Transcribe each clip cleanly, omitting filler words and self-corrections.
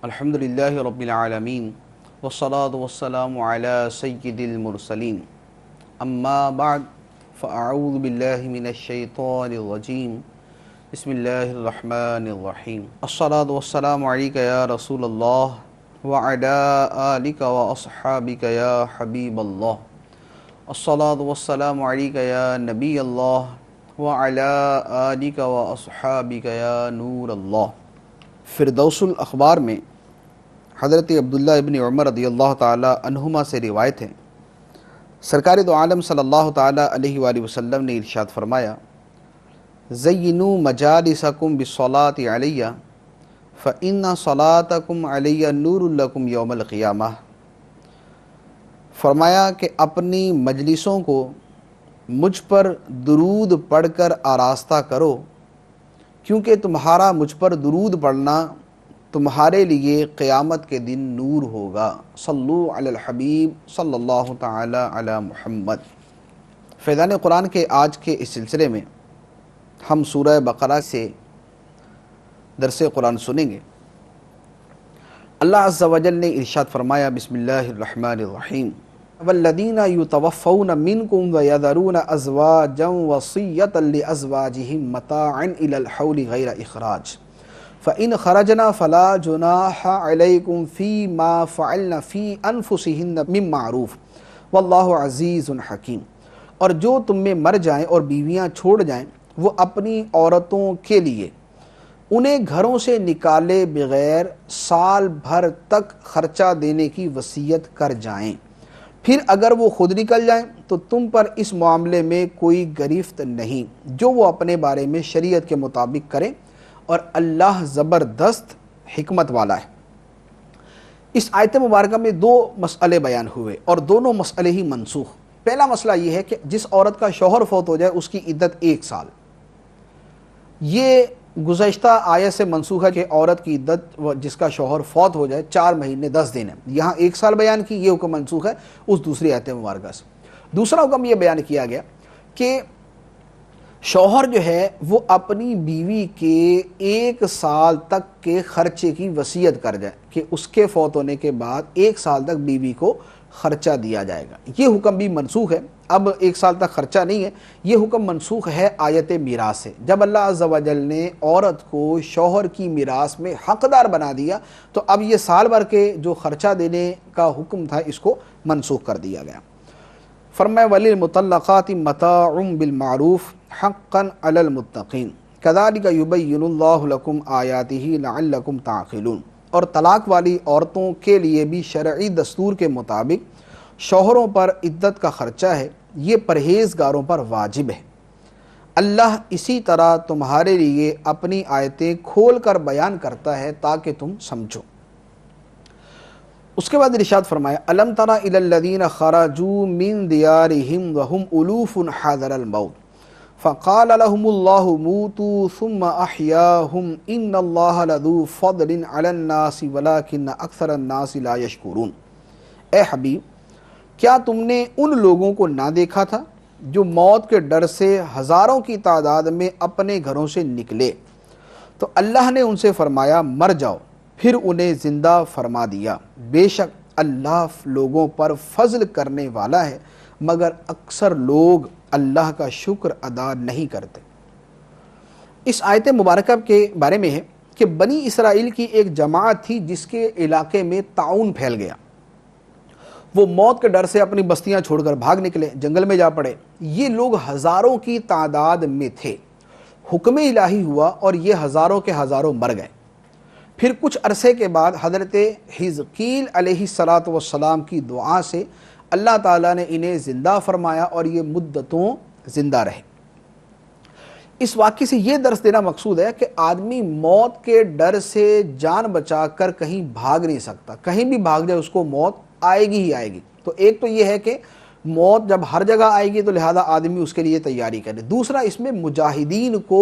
الحمد للہ رب العالمین والصلاة والسلام علی سید المرسلین اما بعد فاعوذ باللہ من الشیطان الرجیم بسم اللہ الرحمن الرحیم الصلاة والسلام علیک یا رسول اللہ وعلی آلک واصحابک یا حبیب اللہ الصلاة والسلام علیک یا نبی اللہ وعلی آلک واصحابک یا نور اللہ۔ فردوس الاخبار میں حضرت عبداللہ ابن عمر رضی اللہ تعالی عنہما سے روایت ہے، سرکار دو عالم صلی اللہ تعالی علیہ وآلہ وسلم نے ارشاد فرمایا، زینوا مجالسکم بالصلاۃ علیہ فإن صلاتکم علیہ نور لکم یوم القیامہ۔ فرمایا کہ اپنی مجلسوں کو مجھ پر درود پڑھ کر آراستہ کرو، کیونکہ تمہارا مجھ پر درود پڑھنا تمہارے لیے قیامت کے دن نور ہوگا۔ صلو علی الحبیب صلی اللہ تعالی علی محمد۔ فیضان قرآن کے آج کے اس سلسلے میں ہم سورہ بقرہ سے درس قرآن سنیں گے۔ اللہ عز و جل نے ارشاد فرمایا، بسم اللہ الرحمن الرحیم، والذین یتوفون منکم ویذرون ازواجا وصیۃ لازواجہم متاعا الی الحول غیر اخراج فَإِنْ خَرَجْنَا فَلَا جُنَاحَ عَلَيْكُمْ فِي مَا فَعَلْنَ فِي أَنفُسِهِنَّ مِن مَّعْرُوفٍ وَاللَّهُ عَزِيزٌ حَكِيمٌ۔ اور جو تم میں مر جائیں اور بیویاں چھوڑ جائیں، وہ اپنی عورتوں کے لیے انہیں گھروں سے نکالے بغیر سال بھر تک خرچہ دینے کی وصیت کر جائیں، پھر اگر وہ خود نکل جائیں تو تم پر اس معاملے میں کوئی گرفت نہیں، جو وہ اپنے بارے میں شریعت کے مطابق کریں، اور اللہ زبردست حکمت والا ہے۔ اس آیت مبارکہ میں دو مسئلے بیان ہوئے اور دونوں مسئلے ہی منسوخ۔ پہلا مسئلہ یہ ہے کہ جس عورت کا شوہر فوت ہو جائے اس کی عدت 1 سال، یہ گزشتہ آیت سے منسوخ ہے کہ عورت کی عدت جس کا شوہر فوت ہو جائے 4 مہینے 10 دن ہے، یہاں 1 سال بیان کی، یہ حکم منسوخ ہے اس دوسری آیت مبارکہ سے۔ دوسرا حکم یہ بیان کیا گیا کہ شوہر جو ہے وہ اپنی بیوی کے 1 سال تک کے خرچے کی وصیت کر جائے کہ اس کے فوت ہونے کے بعد 1 سال تک بیوی کو خرچہ دیا جائے گا۔ یہ حکم بھی منسوخ ہے، اب 1 سال تک خرچہ نہیں ہے، یہ حکم منسوخ ہے آیت میراث سے۔ جب اللہ عز و جل نے عورت کو شوہر کی میراث میں حقدار بنا دیا تو اب یہ سال بھر کے جو خرچہ دینے کا حکم تھا اس کو منسوخ کر دیا گیا۔ فرمایا وَلِلْمُطَلَّقَاتِ مَتَاعٌ بِالْمَعْرُوفِ حَقًّا عَلَى الْمُتَّقِينَ كَذَلِكَ يُبَيِّنُ اللَّهُ لَكُمْ آيَاتِهِ لَعَلَّكُمْ تَعْقِلُونَ۔ اور طلاق والی عورتوں کے لیے بھی شرعی دستور کے مطابق شوہروں پر عدت کا خرچہ ہے، یہ پرہیزگاروں پر واجب ہے۔ اللہ اسی طرح تمہارے لیے اپنی آیتیں کھول کر بیان کرتا ہے تاکہ تم سمجھو۔ اس کے بعد ارشاد فرمایا، الم تر الی الذین خرجوا من دیارہم وہم الوف حذر الموت فقال لهم اللہ موتوا ثم احیاہم ان اللہ لذو فضل علی الناس ولکن اکثر الناس لا یشکرون۔ اے حبیب، کیا تم نے ان لوگوں کو نہ دیکھا تھا جو موت کے ڈر سے ہزاروں کی تعداد میں اپنے گھروں سے نکلے، تو اللہ نے ان سے فرمایا مر جاؤ، پھر انہیں زندہ فرما دیا۔ بے شک اللہ لوگوں پر فضل کرنے والا ہے، مگر اکثر لوگ اللہ کا شکر ادا نہیں کرتے۔ اس آیت مبارکہ کے بارے میں ہے کہ بنی اسرائیل کی ایک جماعت تھی جس کے علاقے میں طاعون پھیل گیا، وہ موت کے ڈر سے اپنی بستیاں چھوڑ کر بھاگ نکلے، جنگل میں جا پڑے۔ یہ لوگ ہزاروں کی تعداد میں تھے، حکم الہی ہوا اور یہ ہزاروں کے ہزاروں مر گئے۔ پھر کچھ عرصے کے بعد حضرت حزقیل علیہ السلام کی دعا سے اللہ تعالیٰ نے انہیں زندہ فرمایا اور یہ مدتوں زندہ رہے۔ اس واقعے سے یہ درس دینا مقصود ہے کہ آدمی موت کے ڈر سے جان بچا کر کہیں بھاگ نہیں سکتا، کہیں بھی بھاگ جائے اس کو موت آئے گی ہی آئے گی۔ تو ایک تو یہ ہے کہ موت جب ہر جگہ آئے گی تو لہذا آدمی اس کے لیے تیاری کرے۔ دوسرا، اس میں مجاہدین کو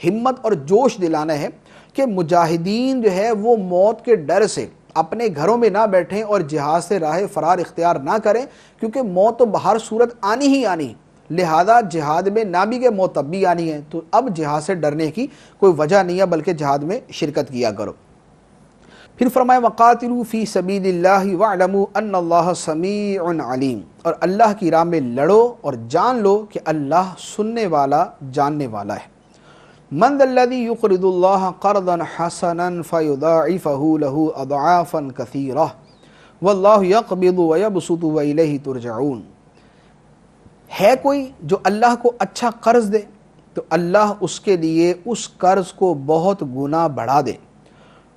ہمت اور جوش دلانا ہے کہ مجاہدین جو ہے وہ موت کے ڈر سے اپنے گھروں میں نہ بیٹھیں اور جہاد سے راہ فرار اختیار نہ کریں، کیونکہ موت تو بہر صورت آنی ہی آنی، لہذا جہاد میں نہ بھی کہ موت اب بھی آنی ہے، تو اب جہاد سے ڈرنے کی کوئی وجہ نہیں ہے، بلکہ جہاد میں شرکت کیا کرو۔ پھر فرمایا وقاتلوا فی سبیل اللہ واعلموا ان اللہ سمیع علیم، اور اللہ کی راہ میں لڑو اور جان لو کہ اللہ سننے والا جاننے والا ہے۔ من ذا الذی یقرض اللہ قرضا حسنا فیضاعفہ لہ اضعافا کثیرہ واللہ یقبض ویبسط والیہ ترجعون۔ ہے کوئی جو اللہ کو اچھا قرض دے تو اللہ اس کے لیے اس قرض کو بہت گنا بڑھا دے،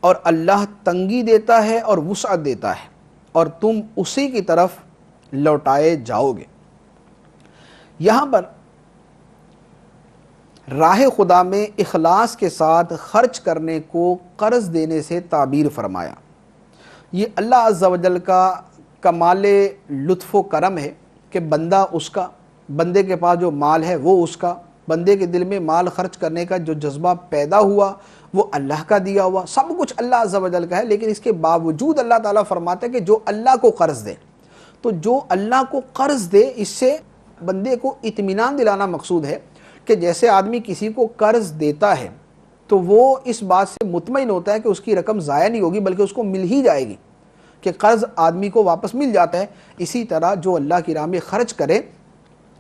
اور اللہ تنگی دیتا ہے اور وسعت دیتا ہے، اور تم اسی کی طرف لوٹائے جاؤ گے۔ یہاں پر راہ خدا میں اخلاص کے ساتھ خرچ کرنے کو قرض دینے سے تعبیر فرمایا۔ یہ اللہ عز و جل کا کمال لطف و کرم ہے کہ بندہ اس کا، بندے کے پاس جو مال ہے وہ اس کا، بندے کے دل میں مال خرچ کرنے کا جو جذبہ پیدا ہوا وہ اللہ کا دیا ہوا، سب کچھ اللہ عز و جل کا ہے، لیکن اس کے باوجود اللہ تعالیٰ فرماتا ہے کہ جو اللہ کو قرض دے، تو جو اللہ کو قرض دے اس سے بندے کو اطمینان دلانا مقصود ہے کہ جیسے آدمی کسی کو قرض دیتا ہے تو وہ اس بات سے مطمئن ہوتا ہے کہ اس کی رقم ضائع نہیں ہوگی بلکہ اس کو مل ہی جائے گی، کہ قرض آدمی کو واپس مل جاتا ہے۔ اسی طرح جو اللہ کی راہ میں خرچ کرے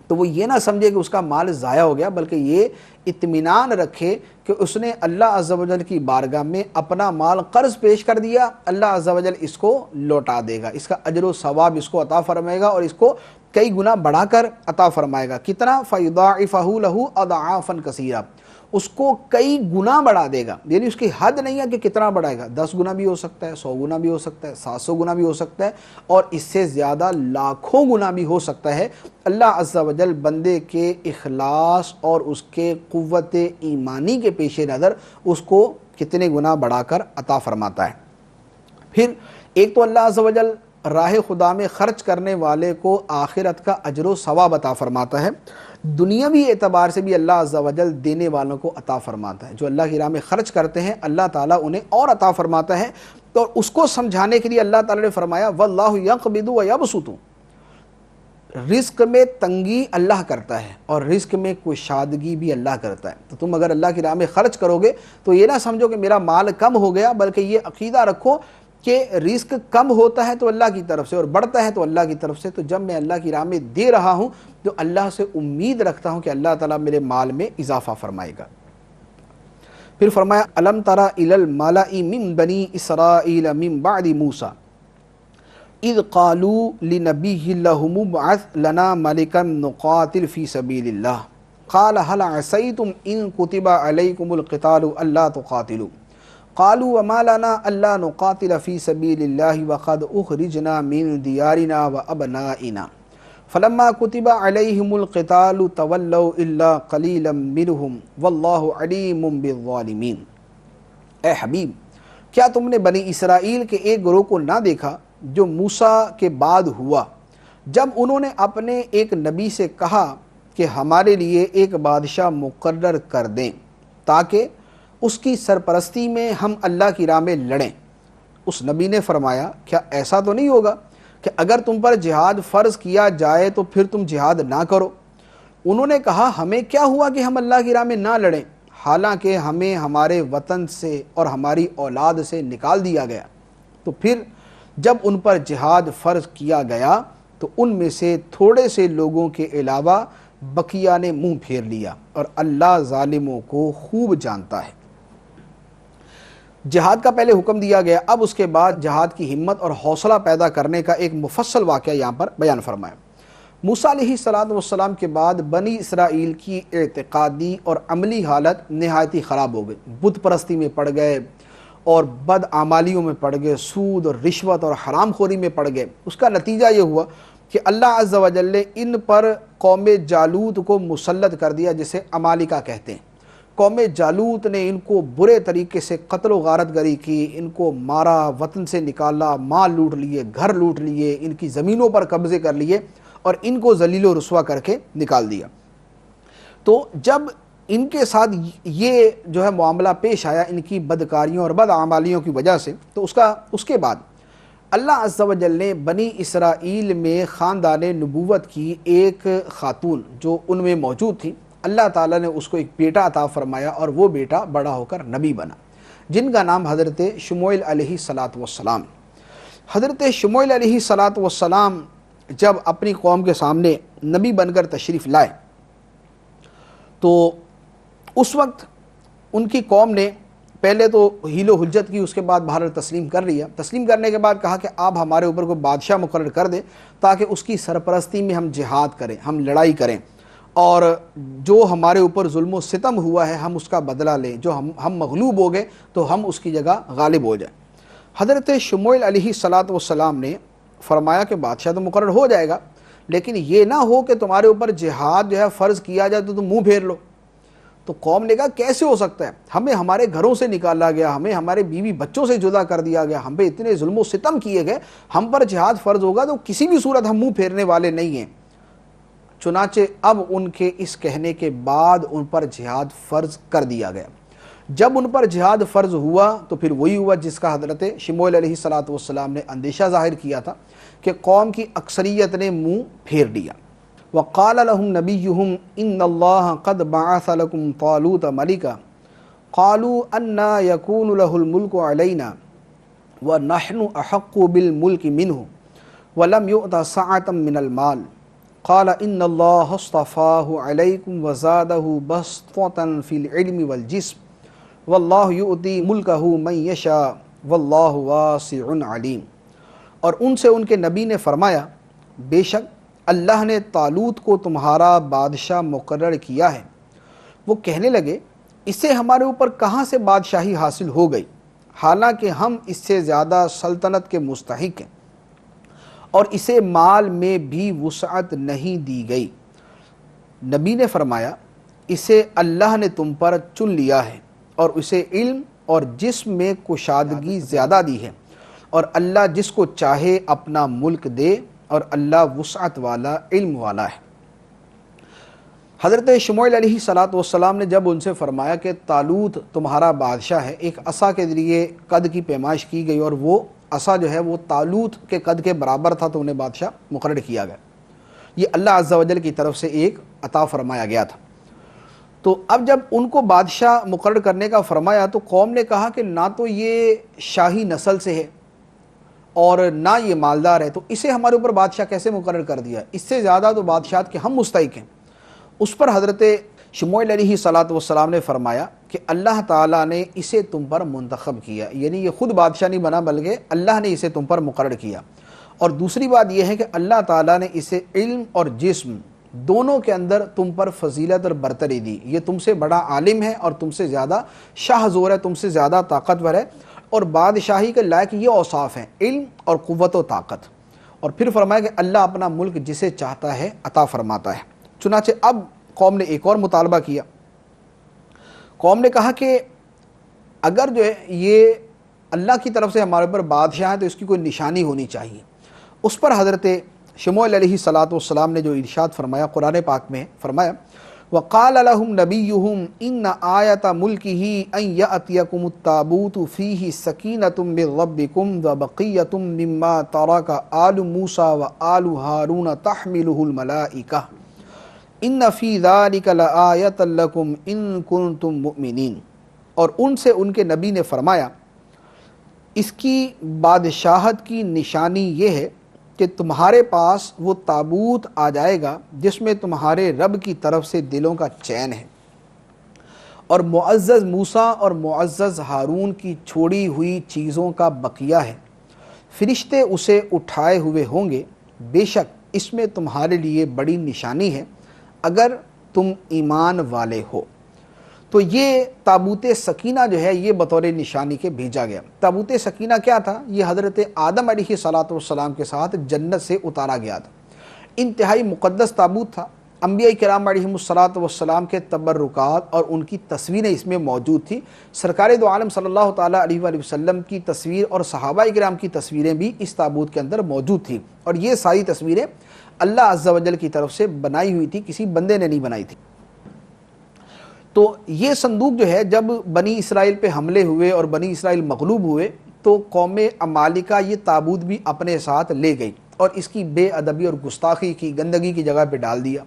تو وہ یہ نہ سمجھے کہ اس کا مال ضائع ہو گیا، بلکہ یہ اطمینان رکھے کہ اس نے اللہ عز و جل کی بارگاہ میں اپنا مال قرض پیش کر دیا، اللہ عز و جل اس کو لوٹا دے گا، اس کا اجر و ثواب اس کو عطا فرمائے گا اور اس کو کئی گنا بڑھا کر عطا فرمائے گا۔ کتنا؟ فَيُضَاعِفَهُ لَهُ أَضْعَافًا كَثِيرًا، اس کو کئی گنا بڑھا دے گا، یعنی اس کی حد نہیں ہے کہ کتنا بڑھائے گا، 10 گنا بھی ہو سکتا ہے، 100 گنا بھی ہو سکتا ہے، 700 گنا بھی ہو سکتا ہے، اور اس سے زیادہ لاکھوں گنا بھی ہو سکتا ہے۔ اللہ عز و جل بندے کے اخلاص اور اس کے قوت ایمانی کے پیش نظر اس کو کتنے گنا بڑھا کر عطا فرماتا ہے۔ پھر ایک تو اللہ عز و جل راہ خدا میں خرچ کرنے والے کو آخرت کا اجر و ثواب عطا فرماتا ہے، دنیاوی اعتبار سے بھی اللہ عز و جل دینے والوں کو عطا فرماتا ہے۔ جو اللہ کی راہ میں خرچ کرتے ہیں اللہ تعالیٰ انہیں اور عطا فرماتا ہے، تو اس کو سمجھانے کے لیے اللہ تعالیٰ نے فرمایا وَاللَّهُ يَقْبِضُ وَيَبْسُطُ، رزق میں تنگی اللہ کرتا ہے اور رزق میں کشادگی بھی اللہ کرتا ہے۔ تو تم اگر اللہ کی راہ میں خرچ کرو گے تو یہ نہ سمجھو کہ میرا مال کم ہو گیا، بلکہ یہ عقیدہ رکھو کہ رزق کم ہوتا ہے تو اللہ کی طرف سے اور بڑھتا ہے تو اللہ کی طرف سے، تو جب میں اللہ کی راہ میں دے رہا ہوں تو اللہ سے امید رکھتا ہوں کہ اللہ تعالیٰ میرے مال میں اضافہ فرمائے گا۔ پھر فرمایا الم تری الی الملأ من بنی اسرائیل من بعد موسیٰ اذ قالوا لنبی لہم ابعث لنا ملکا نقاتل فی سبیل اللہ قال هل عصیتم ان کتب علیکم القتال الا تقاتلوا قالوا وما لنا الا نقاتل فی سبیل اللہ وقد اخرجنا من دیارنا وابنائنا فلما کتب علیہم القتال تولوا الا قلیلا منہم واللہ علیم بالظالمین۔ اے حبیب، کیا تم نے بنی اسرائیل کے ایک گروہ کو نہ دیکھا جو موسیٰ کے بعد ہوا، جب انہوں نے اپنے ایک نبی سے کہا کہ ہمارے لیے ایک بادشاہ مقرر کر دیں تاکہ اس کی سرپرستی میں ہم اللہ کی راہ میں لڑیں۔ اس نبی نے فرمایا کیا ایسا تو نہیں ہوگا کہ اگر تم پر جہاد فرض کیا جائے تو پھر تم جہاد نہ کرو؟ انہوں نے کہا ہمیں کیا ہوا کہ ہم اللہ کی راہ میں نہ لڑیں، حالانکہ ہمیں ہمارے وطن سے اور ہماری اولاد سے نکال دیا گیا۔ تو پھر جب ان پر جہاد فرض کیا گیا تو ان میں سے تھوڑے سے لوگوں کے علاوہ بقیہ نے منہ پھیر لیا، اور اللہ ظالموں کو خوب جانتا ہے۔ جہاد کا پہلے حکم دیا گیا، اب اس کے بعد جہاد کی ہمت اور حوصلہ پیدا کرنے کا ایک مفصل واقعہ یہاں پر بیان فرمایا۔ موسیٰ علیہ السلام کے بعد بنی اسرائیل کی اعتقادی اور عملی حالت نہایت ہی خراب ہو گئی، بت پرستی میں پڑ گئے اور بد اعمالیوں میں پڑ گئے، سود اور رشوت اور حرام خوری میں پڑ گئے۔ اس کا نتیجہ یہ ہوا کہ اللہ عز و جل نے ان پر قوم جالوت کو مسلط کر دیا، جسے عمالقہ کہتے ہیں۔ قوم جالوت نے ان کو برے طریقے سے قتل و غارت گری کی، ان کو مارا، وطن سے نکالا، مال لوٹ لیے، گھر لوٹ لیے، ان کی زمینوں پر قبضے کر لیے اور ان کو ذلیل و رسوا کر کے نکال دیا۔ تو جب ان کے ساتھ یہ جو ہے معاملہ پیش آیا ان کی بدکاریوں اور بدعمالیوں کی وجہ سے، تو اس کے بعد اللہ عز و جل نے بنی اسرائیل میں خاندان نبوت کی ایک خاتون جو ان میں موجود تھی، اللہ تعالیٰ نے اس کو ایک بیٹا عطا فرمایا اور وہ بیٹا بڑا ہو کر نبی بنا۔ جن کا نام حضرت شموئیل علیہ السلام۔ حضرت شموئیل علیہ السلام جب اپنی قوم کے سامنے نبی بن کر تشریف لائے تو اس وقت ان کی قوم نے پہلے تو حیل و حجت کی، اس کے بعد بہرحال تسلیم کر لیا۔ تسلیم کرنے کے بعد کہا کہ آپ ہمارے اوپر کوئی بادشاہ مقرر کر دیں تاکہ اس کی سرپرستی میں ہم جہاد کریں، ہم لڑائی کریں، اور جو ہمارے اوپر ظلم و ستم ہوا ہے ہم اس کا بدلہ لیں، جو ہم مغلوب ہو گئے تو ہم اس کی جگہ غالب ہو جائیں۔ حضرت شموئیل علیہ السلام نے فرمایا کہ بادشاہ تو مقرر ہو جائے گا، لیکن یہ نہ ہو کہ تمہارے اوپر جہاد جو ہے فرض کیا جائے تو تم منہ پھیر لو۔ تو قوم نے کہا کیسے ہو سکتا ہے، ہمیں ہمارے گھروں سے نکالا گیا، ہمیں ہمارے بیوی بچوں سے جدا کر دیا گیا، ہم پہ اتنے ظلم و ستم کیے گئے، ہم پر جہاد فرض ہوگا تو کسی بھی صورت ہم منہ پھیرنے والے نہیں ہیں۔ چنانچہ اب ان کے اس کہنے کے بعد ان پر جہاد فرض کر دیا گیا۔ جب ان پر جہاد فرض ہوا تو پھر وہی ہوا جس کا حضرت شموئیل علیہ السلام نے اندیشہ ظاہر کیا تھا کہ قوم کی اکثریت نے منہ پھیر لیا۔ وقال لهم نبيهم ان الله قد بعث لكم طالوت ملكا قالوا انا يكون له الملك علينا ونحن احق بالملك منه ولم يؤت سعة من المال قال ان الله اصطفاه عليكم وزاده بسطة في العلم والجسم والله يؤتي ملكه من يشاء والله واسع عليم۔ اور ان سے ان کے نبی نے فرمایا بے شک اللہ نے طالوت کو تمہارا بادشاہ مقرر کیا ہے۔ وہ کہنے لگے اسے ہمارے اوپر کہاں سے بادشاہی حاصل ہو گئی، حالانکہ ہم اس سے زیادہ سلطنت کے مستحق ہیں اور اسے مال میں بھی وسعت نہیں دی گئی۔ نبی نے فرمایا اسے اللہ نے تم پر چن لیا ہے اور اسے علم اور جسم میں کشادگی زیادہ دی ہے، اور اللہ جس کو چاہے اپنا ملک دے، اور اللہ وسعت والا علم والا ہے۔ حضرت شموئیل علیہ السلام نے جب ان سے فرمایا کہ طالوت تمہارا بادشاہ ہے، ایک عصا کے ذریعے قد کی پیمائش کی گئی اور وہ عصا جو ہے وہ طالوت کے قد کے برابر تھا تو انہیں بادشاہ مقرر کیا گیا۔ یہ اللہ عز و جل کی طرف سے ایک عطا فرمایا گیا تھا۔ تو اب جب ان کو بادشاہ مقرر کرنے کا فرمایا تو قوم نے کہا کہ نہ تو یہ شاہی نسل سے ہے اور نہ یہ مالدار ہے، تو اسے ہمارے اوپر بادشاہ کیسے مقرر کر دیا، اس سے زیادہ تو بادشاہت کے ہم مستحق ہیں۔ اس پر حضرت شموئیل علیہ السلام نے فرمایا کہ اللہ تعالیٰ نے اسے تم پر منتخب کیا، یعنی یہ خود بادشاہ نہیں بنا بلکہ اللہ نے اسے تم پر مقرر کیا۔ اور دوسری بات یہ ہے کہ اللہ تعالیٰ نے اسے علم اور جسم دونوں کے اندر تم پر فضیلت اور برتری دی، یہ تم سے بڑا عالم ہے اور تم سے زیادہ شاہ زور ہے، تم سے زیادہ طاقتور ہے، اور بادشاہی کے لائق یہ اوصاف ہیں علم اور قوت و طاقت۔ اور پھر فرمایا کہ اللہ اپنا ملک جسے چاہتا ہے عطا فرماتا ہے۔ چنانچہ اب قوم نے ایک اور مطالبہ کیا، قوم نے کہا کہ اگر جو ہے یہ اللہ کی طرف سے ہمارے اوپر بادشاہ ہے تو اس کی کوئی نشانی ہونی چاہیے۔ اس پر حضرت شموئیل علیہ السلام نے جو ارشاد فرمایا قرآن پاک میں فرمایا وقال لهم نبيهم ان آیة ملکه ان یأتیکم التابوت فیہ سکینة من ربکم وبقیة مما ترک آل موسیٰ وآل ہارون تحملہ الملائکہ ان فی ذلک لآیة لکم ان کنتم مؤمنین۔ اور ان سے ان کے نبی نے فرمایا اس کی بادشاہت کی نشانی یہ ہے کہ تمہارے پاس وہ تابوت آ جائے گا جس میں تمہارے رب کی طرف سے دلوں کا چین ہے، اور معزز موسیٰ اور معزز ہارون کی چھوڑی ہوئی چیزوں کا بقیہ ہے، فرشتے اسے اٹھائے ہوئے ہوں گے، بے شک اس میں تمہارے لیے بڑی نشانی ہے اگر تم ایمان والے ہو۔ تو یہ تابوت سکینہ جو ہے یہ بطور نشانی کے بھیجا گیا۔ تابوت سکینہ کیا تھا؟ یہ حضرت آدم علیہ السلام کے ساتھ جنت سے اتارا گیا تھا، انتہائی مقدس تابوت تھا۔ انبیاء کرام علیہ السلام کے تبرکات اور ان کی تصویریں اس میں موجود تھی۔ سرکار دو عالم صلی اللہ تعالیٰ علیہ وآلہ وسلم کی تصویر اور صحابہ کرام کی تصویریں بھی اس تابوت کے اندر موجود تھیں، اور یہ ساری تصویریں اللہ عز و جل کی طرف سے بنائی ہوئی تھی، کسی بندے نے نہیں بنائی تھی۔ تو یہ صندوق جو ہے جب بنی اسرائیل پہ حملے ہوئے اور بنی اسرائیل مغلوب ہوئے تو قوم عمالقہ یہ تابوت بھی اپنے ساتھ لے گئی اور اس کی بے ادبی اور گستاخی کی، گندگی کی جگہ پہ ڈال دیا۔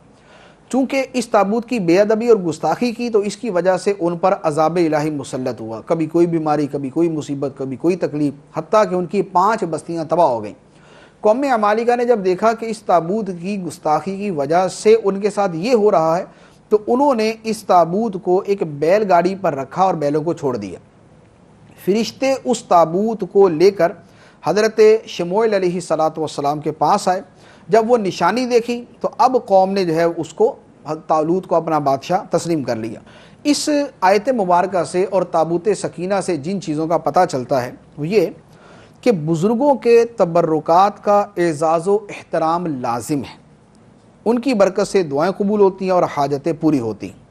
چونکہ اس تابوت کی بے ادبی اور گستاخی کی تو اس کی وجہ سے ان پر عذاب الہی مسلط ہوا، کبھی کوئی بیماری، کبھی کوئی مصیبت، کبھی کوئی تکلیف، حتیٰ کہ ان کی 5 بستیاں تباہ ہو گئیں۔ قوم عمالقہ نے جب دیکھا کہ اس تابوت کی گستاخی کی وجہ سے ان کے ساتھ یہ ہو رہا ہے تو انہوں نے اس تابوت کو ایک بیل گاڑی پر رکھا اور بیلوں کو چھوڑ دیا۔ فرشتے اس تابوت کو لے کر حضرت شموئیل علیہ السلام کے پاس آئے۔ جب وہ نشانی دیکھی تو اب قوم نے جو ہے اس کو، طالوت کو، اپنا بادشاہ تسلیم کر لیا۔ اس آیت مبارکہ سے اور تابوت سکینہ سے جن چیزوں کا پتہ چلتا ہے وہ یہ کہ بزرگوں کے تبرکات کا اعزاز و احترام لازم ہے، ان کی برکت سے دعائیں قبول ہوتی ہیں اور حاجتیں پوری ہوتی ہیں۔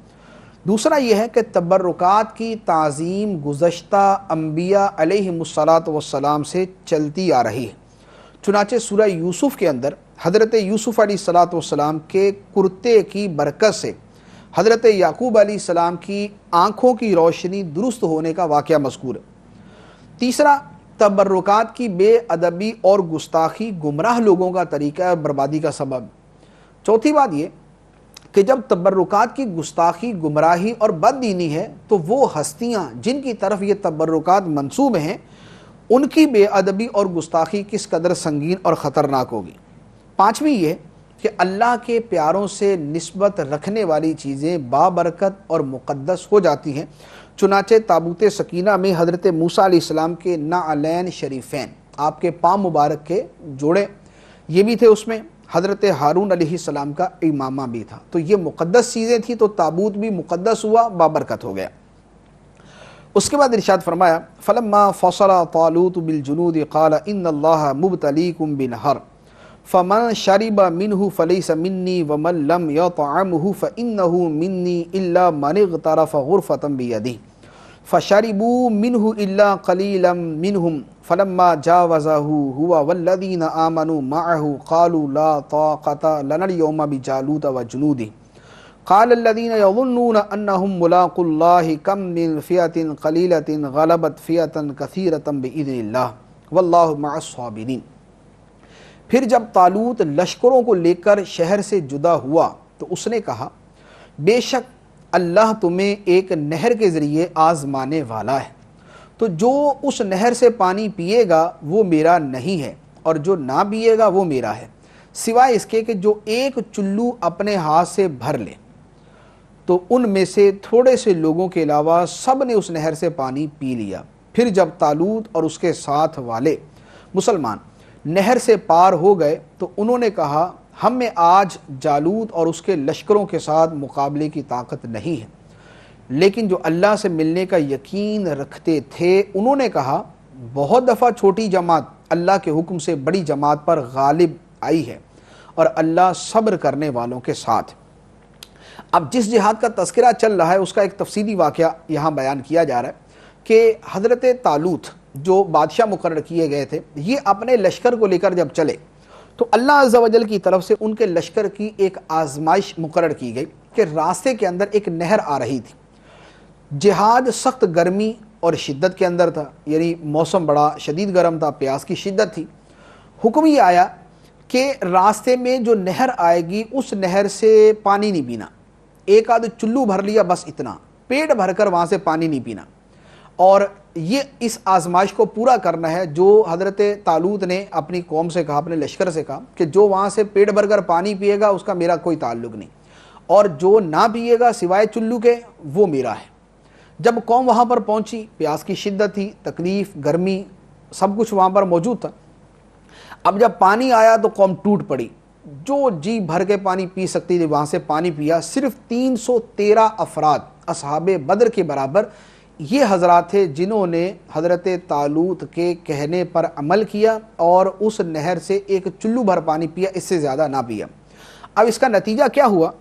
دوسرا یہ ہے کہ تبرکات کی تعظیم گزشتہ انبیاء علیہم السلام سے چلتی آ رہی ہے۔ چنانچہ سورہ یوسف کے اندر حضرت یوسف علیہ السلام کے کرتے کی برکت سے حضرت یعقوب علیہ السلام کی آنکھوں کی روشنی درست ہونے کا واقعہ مذکور ہے۔ تیسرا، تبرکات کی بے ادبی اور گستاخی گمراہ لوگوں کا طریقہ اور بربادی کا سبب۔ چوتھی بات یہ کہ جب تبرکات کی گستاخی، گمراہی اور بد دینی ہے تو وہ ہستیاں جن کی طرف یہ تبرکات منسوب ہیں ان کی بے ادبی اور گستاخی کس قدر سنگین اور خطرناک ہوگی۔ پانچویں یہ کہ اللہ کے پیاروں سے نسبت رکھنے والی چیزیں بابرکت اور مقدس ہو جاتی ہیں۔ چنانچہ تابوت سکینہ میں حضرت موسیٰ علیہ السلام کے نعلین شریفین، آپ کے پاؤں مبارک کے جوڑے، یہ بھی تھے، اس میں حضرت ہارون علیہ السلام کا امامہ بھی تھا، تو یہ مقدس چیزیں تھیں، تو تابوت بھی مقدس ہوا، بابرکت ہو گیا۔ اس کے بعد ارشاد فرمایا فلما فصل طالوت بالجنود قال ان اللہ مبتلیکم بنہر فمن شرب منه فلیس منی ومن لم یطعمه فانه منی الا من اغترف غرفة بیدہ فشربوا منه الا قلیلا منهم فلما جاوزه هو والذین آمنوا معه قالوا لا طاقة لنا اليوم بجالوت وجنوده قال الذين يظنون انهم ملاقو الله كم من فئة قليلة غلبت فئة كثيرة بإذن الله والله مع الصابرين۔ پھر جب طالوت لشکروں کو لے کر شہر سے جدا ہوا تو اس نے کہا بے شک اللہ تمہیں ایک نہر کے ذریعے آزمانے والا ہے، تو جو اس نہر سے پانی پیے گا وہ میرا نہیں ہے اور جو نہ پیے گا وہ میرا ہے، سوائے اس کے کہ جو ایک چلو اپنے ہاتھ سے بھر لے۔ تو ان میں سے تھوڑے سے لوگوں کے علاوہ سب نے اس نہر سے پانی پی لیا۔ پھر جب طالوت اور اس کے ساتھ والے مسلمان نہر سے پار ہو گئے تو انہوں نے کہا ہم میں آج جالوت اور اس کے لشکروں کے ساتھ مقابلے کی طاقت نہیں ہے، لیکن جو اللہ سے ملنے کا یقین رکھتے تھے انہوں نے کہا بہت دفعہ چھوٹی جماعت اللہ کے حکم سے بڑی جماعت پر غالب آئی ہے اور اللہ صبر کرنے والوں کے ساتھ۔ اب جس جہاد کا تذکرہ چل رہا ہے اس کا ایک تفصیلی واقعہ یہاں بیان کیا جا رہا ہے کہ حضرت طالوت جو بادشاہ مقرر کیے گئے تھے، یہ اپنے لشکر کو لے کر جب چلے تو اللہ عز و جل کی طرف سے ان کے لشکر کی ایک آزمائش مقرر کی گئی کہ راستے کے اندر ایک نہر آ رہی تھی۔ جہاد سخت گرمی اور شدت کے اندر تھا، یعنی موسم بڑا شدید گرم تھا، پیاس کی شدت تھی۔ حکم یہ آیا کہ راستے میں جو نہر آئے گی اس نہر سے پانی نہیں پینا، ایک آدھ چلو بھر لیا بس، اتنا پیٹ بھر کر وہاں سے پانی نہیں پینا، اور یہ اس آزمائش کو پورا کرنا ہے۔ جو حضرت طالوت نے اپنی قوم سے کہا، اپنے لشکر سے کہا کہ جو وہاں سے پیٹ بھر کر پانی پیے گا اس کا میرا کوئی تعلق نہیں، اور جو نہ پیے گا سوائے چلو کے وہ میرا ہے۔ جب قوم وہاں پر پہنچی، پیاس کی شدت تھی، تکلیف، گرمی، سب کچھ وہاں پر موجود تھا۔ اب جب پانی آیا تو قوم ٹوٹ پڑی، جو جی بھر کے پانی پی سکتی تھی وہاں سے پانی پیا۔ صرف 313 افراد اصحاب بدر کے برابر یہ حضرات تھے جنہوں نے حضرت طالوت کے کہنے پر عمل کیا اور اس نہر سے ایک چلو بھر پانی پیا، اس سے زیادہ نہ پیا۔ اب اس کا نتیجہ کیا ہوا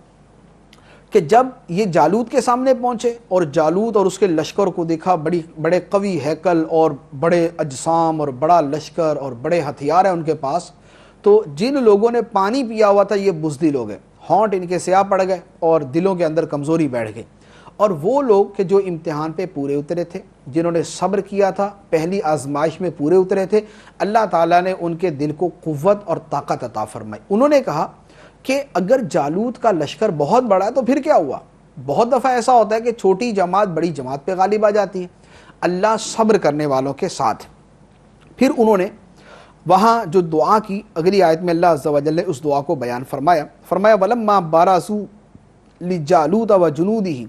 کہ جب یہ جالوت کے سامنے پہنچے اور جالوت اور اس کے لشکر کو دیکھا، بڑے قوی ہیکل اور بڑے اجسام اور بڑا لشکر اور بڑے ہتھیار ہیں ان کے پاس، تو جن لوگوں نے پانی پیا ہوا تھا یہ بزدل ہو گئے، ہونٹ ان کے سیاہ پڑ گئے اور دلوں کے اندر کمزوری بیٹھ گئی۔ اور وہ لوگ کہ جو امتحان پہ پورے اترے تھے، جنہوں نے صبر کیا تھا، پہلی آزمائش میں پورے اترے تھے، اللہ تعالیٰ نے ان کے دل کو قوت اور طاقت عطا فرمائی۔ انہوں نے کہا کہ اگر جالوت کا لشکر بہت بڑا ہے تو پھر کیا ہوا؟ بہت دفعہ ایسا ہوتا ہے کہ چھوٹی جماعت بڑی جماعت پہ غالب آ جاتی ہے، اللہ صبر کرنے والوں کے ساتھ۔ پھر انہوں نے وہاں جو دعا کی، اگلی آیت میں اللہ عز و جل نے اس دعا کو بیان فرمایا، وَلَمَّا بَارَزُوا لِجَالُوتَ وَجُنُودِهِ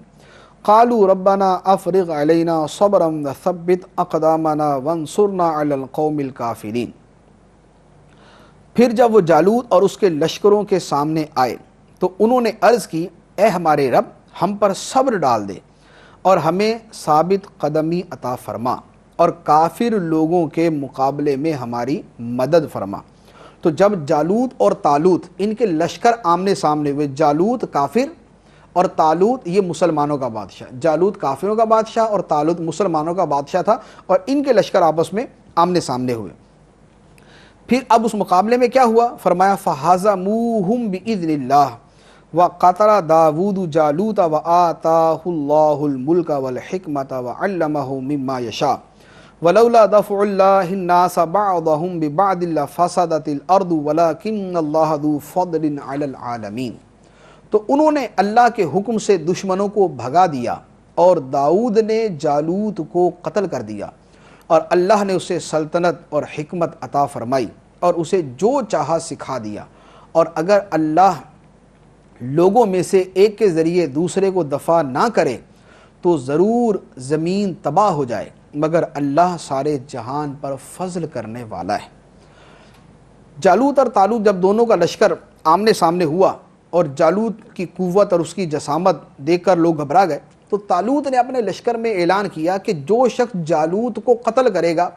قَالُوا رَبَّنَا أَفْرِغْ عَلَيْنَا صَبْرًا وَثَبِّتْ أَقْدَامَنَا وَانصُرْنَا عَلَى الْقَوْمِ الْكَافِرِينَ۔ پھر جب وہ جالوت اور اس کے لشکروں کے سامنے آئے تو انہوں نے عرض کی، اے ہمارے رب، ہم پر صبر ڈال دے اور ہمیں ثابت قدمی عطا فرما اور کافر لوگوں کے مقابلے میں ہماری مدد فرما۔ تو جب جالوت اور طالوت ان کے لشکر آمنے سامنے ہوئے، جالوت کافر اور طالوت یہ مسلمانوں کا بادشاہ، جالوت کافروں کا بادشاہ اور طالوت مسلمانوں کا بادشاہ تھا، اور ان کے لشکر آپس میں آمنے سامنے ہوئے۔ پھر اب اس مقابلے میں کیا ہوا؟ فرمایا فَحَزَمُوهُمْ بِإِذْنِ اللَّهِ وَقَتَلَ دَاوُودُ جَالُوتَ وَآتَاهُ اللَّهُ الْمُلْكَ وَالْحِكْمَةَ وَعَلَّمَهُ مِمَّا يَشَاءُ وَلَوْلَا دَفْعُ اللَّهِ النَّاسَ بَعْضَهُمْ بِبَعْضٍ لَفَسَدَتِ الْأَرْضُ وَلَكِنَّ اللَّهَ ذُو فَضْلٍ عَلَى الْعَالَمِينَ۔ تو انہوں نے اللہ کے حکم سے دشمنوں کو بھگا دیا اور داؤد نے جالوت کو قتل کر دیا، اور اللہ نے اسے سلطنت اور حکمت عطا فرمائی اور اسے جو چاہا سکھا دیا، اور اگر اللہ لوگوں میں سے ایک کے ذریعے دوسرے کو دفع نہ کرے تو ضرور زمین تباہ ہو جائے، مگر اللہ سارے جہان پر فضل کرنے والا ہے۔ جالوت اور طالوت جب دونوں کا لشکر آمنے سامنے ہوا اور جالوت کی قوت اور اس کی جسامت دیکھ کر لوگ گھبرا گئے، تو طالوت نے اپنے لشکر میں اعلان کیا کہ جو شخص جالوت کو قتل کرے گا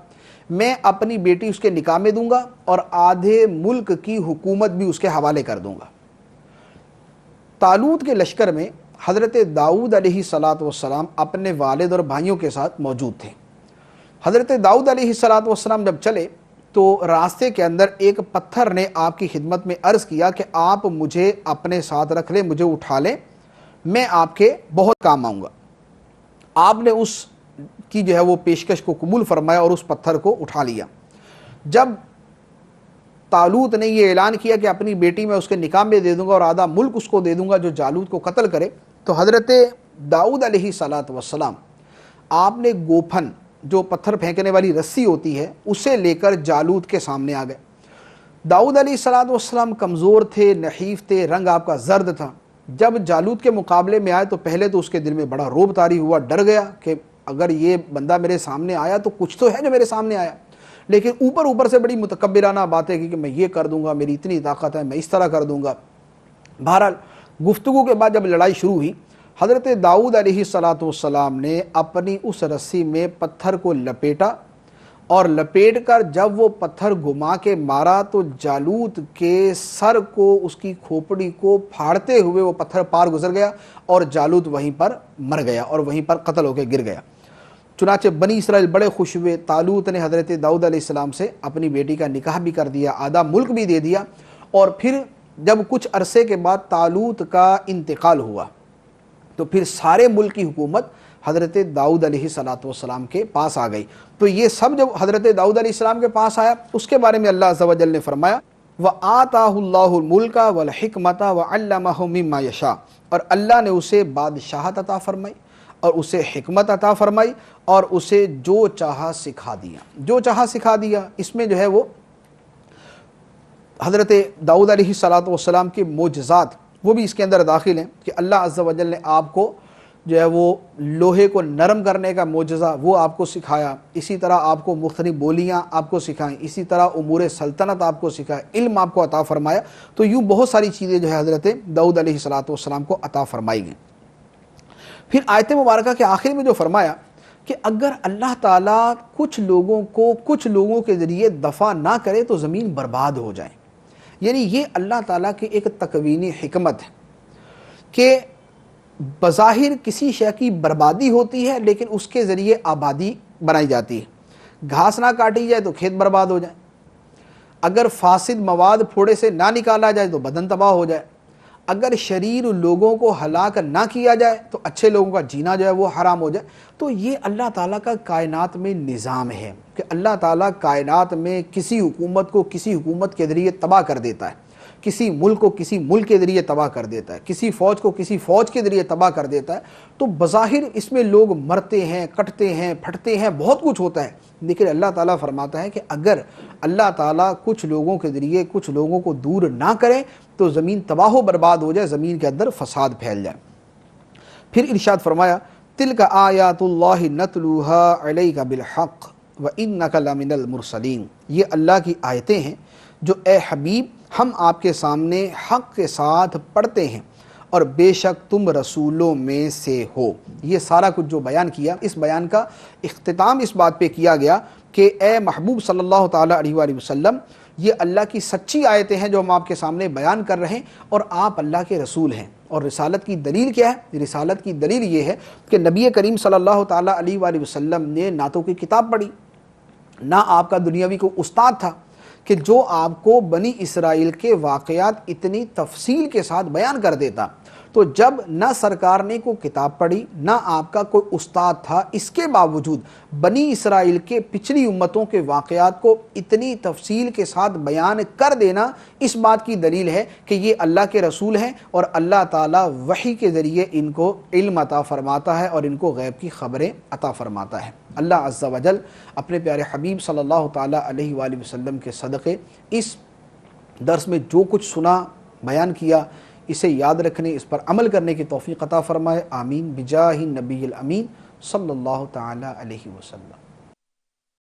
میں اپنی بیٹی اس کے نکاح میں دوں گا اور آدھے ملک کی حکومت بھی اس کے حوالے کر دوں گا۔ طالوت کے لشکر میں حضرت داؤد علیہ السلام اپنے والد اور بھائیوں کے ساتھ موجود تھے۔ حضرت داؤد علیہ السلام جب چلے تو راستے کے اندر ایک پتھر نے آپ کی خدمت میں عرض کیا کہ آپ مجھے اپنے ساتھ رکھ لیں، مجھے اٹھا لیں، میں آپ کے بہت کام آؤں گا۔ آپ نے اس کی جو ہے وہ پیشکش کو قبول فرمایا اور اس پتھر کو اٹھا لیا۔ جب طالوت نے یہ اعلان کیا کہ اپنی بیٹی میں اس کے نکاح میں دے دوں گا اور آدھا ملک اس کو دے دوں گا جو جالوت کو قتل کرے، تو حضرت داؤد علیہ السلام آپ نے گوپھن، جو پتھر پھینکنے والی رسی ہوتی ہے، اسے لے کر جالوت کے سامنے آ گئے۔ داؤد علیہ السلام کمزور تھے، نحیف تھے، رنگ آپ کا زرد تھا۔ جب جالوت کے مقابلے میں آئے تو پہلے تو اس کے دل میں بڑا رعب طاری ہوا، ڈر گیا کہ اگر یہ بندہ میرے سامنے آیا تو کچھ تو ہے جو میرے سامنے آیا، لیکن اوپر سے بڑی متکبرانہ باتیں کی کہ میں یہ کر دوں گا، میری اتنی طاقت ہے، میں اس طرح کر دوں گا۔ بہرحال گفتگو کے بعد جب لڑائی شروع ہوئی، حضرت داؤد علیہ السلام نے اپنی اس رسی میں پتھر کو لپیٹا، اور لپیٹ کر جب وہ پتھر گھما کے مارا تو جالوت کے سر کو، اس کی کھوپڑی کو پھاڑتے ہوئے وہ پتھر پار گزر گیا اور جالوت وہیں پر مر گیا اور وہیں پر قتل ہو کے گر گیا۔ چنانچہ بنی اسرائیل بڑے خوش ہوئے، طالوت نے حضرت داؤد علیہ السلام سے اپنی بیٹی کا نکاح بھی کر دیا، آدھا ملک بھی دے دیا، اور پھر جب کچھ عرصے کے بعد طالوت کا انتقال ہوا تو پھر سارے ملک کی حکومت حضرت داؤد علیہ السلام کے پاس آ گئی۔ تو یہ سب جب حضرت داؤد علیہ السلام کے پاس آیا، اس کے بارے میں اللہ عز و جل نے فرمایا وَآتَاهُ اللَّهُ الْمُلْكَ وَالْحِكْمَةَ وَعَلَّمَهُ مِمَّا يَشَاءُ، اور اللہ نے اسے بادشاہت عطا فرمائی اور اسے حکمت عطا فرمائی اور اسے جو چاہا سکھا دیا، جو چاہا سکھا دیا۔ اس میں جو ہے وہ حضرت داؤد علیہ السلام کے معجزات وہ بھی اس کے اندر داخل ہیں کہ اللہ عز و جل نے آپ کو جو ہے وہ لوہے کو نرم کرنے کا معجزہ وہ آپ کو سکھایا، اسی طرح آپ کو مختلف بولیاں آپ کو سکھائیں، اسی طرح امور سلطنت آپ کو سکھائے، علم آپ کو عطا فرمایا۔ تو یوں بہت ساری چیزیں جو ہے حضرت داؤد علیہ السلام کو عطا فرمائی گئیں۔ پھر آیت مبارکہ کے آخر میں جو فرمایا کہ اگر اللہ تعالیٰ کچھ لوگوں کے ذریعے دفع نہ کرے تو زمین برباد ہو جائے، یعنی یہ اللہ تعالیٰ کی ایک تکوینی حکمت ہے کہ بظاہر کسی شے کی بربادی ہوتی ہے لیکن اس کے ذریعے آبادی بنائی جاتی ہے۔ گھاس نہ کاٹی جائے تو کھیت برباد ہو جائے، اگر فاسد مواد پھوڑے سے نہ نکالا جائے تو بدن تباہ ہو جائے، اگر شریر لوگوں کو ہلاک نہ کیا جائے تو اچھے لوگوں کا جینا جو ہے وہ حرام ہو جائے۔ تو یہ اللہ تعالیٰ کا کائنات میں نظام ہے کہ اللہ تعالیٰ کائنات میں کسی حکومت کو کسی حکومت کے ذریعے تباہ کر دیتا ہے، کسی ملک کو کسی ملک کے ذریعے تباہ کر دیتا ہے، کسی فوج کو کسی فوج کے ذریعے تباہ کر دیتا ہے، تو بظاہر اس میں لوگ مرتے ہیں، کٹتے ہیں، پھٹتے ہیں، بہت کچھ ہوتا ہے، لیکن اللہ تعالیٰ فرماتا ہے کہ اگر اللہ تعالیٰ کچھ لوگوں کے ذریعے کچھ لوگوں کو دور نہ کرے تو زمین تباہ و برباد ہو جائے، زمین کے اندر فساد پھیل جائے۔ پھر ارشاد فرمایا تلک آیات اللہ نتلوها علیک بالحق وانک لمن المرسلین، یہ اللہ کی آیتیں ہیں جو اے حبیب ہم آپ کے سامنے حق کے ساتھ پڑھتے ہیں، اور بے شک تم رسولوں میں سے ہو۔ یہ سارا کچھ جو بیان کیا، اس بیان کا اختتام اس بات پہ کیا گیا کہ اے محبوب صلی اللہ تعالیٰ علیہ وآلہ وسلم، یہ اللہ کی سچی آیتیں ہیں جو ہم آپ کے سامنے بیان کر رہے ہیں، اور آپ اللہ کے رسول ہیں۔ اور رسالت کی دلیل کیا ہے؟ رسالت کی دلیل یہ ہے کہ نبی کریم صلی اللہ تعالیٰ علیہ وآلہ وسلم نے نہ تو کوئی کتاب پڑھی، نہ آپ کا دنیاوی کوئی استاد تھا کہ جو آپ کو بنی اسرائیل کے واقعات اتنی تفصیل کے ساتھ بیان کر دیتا۔ تو جب نہ سرکار نے کوئی کتاب پڑھی، نہ آپ کا کوئی استاد تھا، اس کے باوجود بنی اسرائیل کے پچھلی امتوں کے واقعات کو اتنی تفصیل کے ساتھ بیان کر دینا اس بات کی دلیل ہے کہ یہ اللہ کے رسول ہیں، اور اللہ تعالیٰ وحی کے ذریعے ان کو علم عطا فرماتا ہے اور ان کو غیب کی خبریں عطا فرماتا ہے۔ اللہ عز و جل اپنے پیارے حبیب صلی اللہ تعالیٰ علیہ وآلہ وسلم کے صدقے اس درس میں جو کچھ سنا، بیان کیا، اسے یاد رکھنے، اس پر عمل کرنے کی توفیق عطا فرمائے، آمین بجاہ النبی الامین صلی اللہ تعالیٰ علیہ وسلم۔